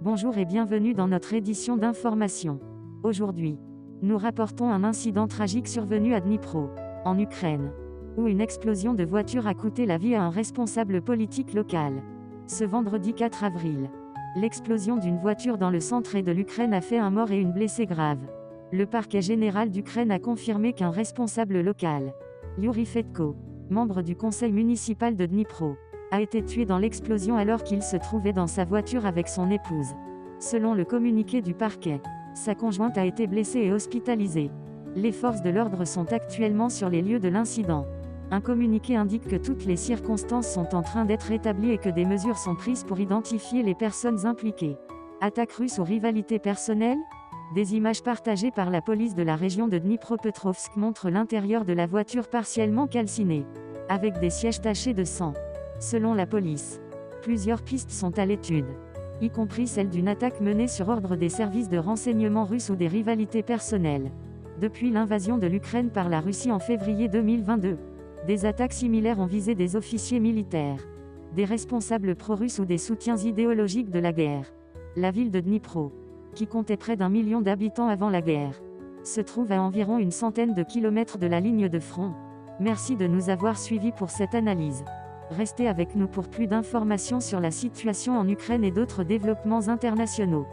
Bonjour et bienvenue dans notre édition d'information. Aujourd'hui, nous rapportons un incident tragique survenu à Dnipro, en Ukraine, où une explosion de voiture a coûté la vie à un responsable politique local. Ce vendredi 4 avril, l'explosion d'une voiture dans le centre de l'Ukraine a fait un mort et une blessée grave. Le parquet général d'Ukraine a confirmé qu'un responsable local, Yuri Fedko, membre du conseil municipal de Dnipro, a été tué dans l'explosion alors qu'il se trouvait dans sa voiture avec son épouse. Selon le communiqué du parquet, sa conjointe a été blessée et hospitalisée. Les forces de l'ordre sont actuellement sur les lieux de l'incident. Un communiqué indique que toutes les circonstances sont en train d'être établies et que des mesures sont prises pour identifier les personnes impliquées. Attaque russe ou rivalité personnelle ? Des images partagées par la police de la région de Dnipropetrovsk montrent l'intérieur de la voiture partiellement calcinée, avec des sièges tachés de sang. Selon la police, plusieurs pistes sont à l'étude, y compris celle d'une attaque menée sur ordre des services de renseignement russes ou des rivalités personnelles. Depuis l'invasion de l'Ukraine par la Russie en février 2022, des attaques similaires ont visé des officiers militaires, des responsables pro-russes ou des soutiens idéologiques de la guerre. La ville de Dnipro, qui comptait près d'1 million d'habitants avant la guerre, se trouve à environ une centaine de kilomètres de la ligne de front. Merci de nous avoir suivis pour cette analyse. Restez avec nous pour plus d'informations sur la situation en Ukraine et d'autres développements internationaux.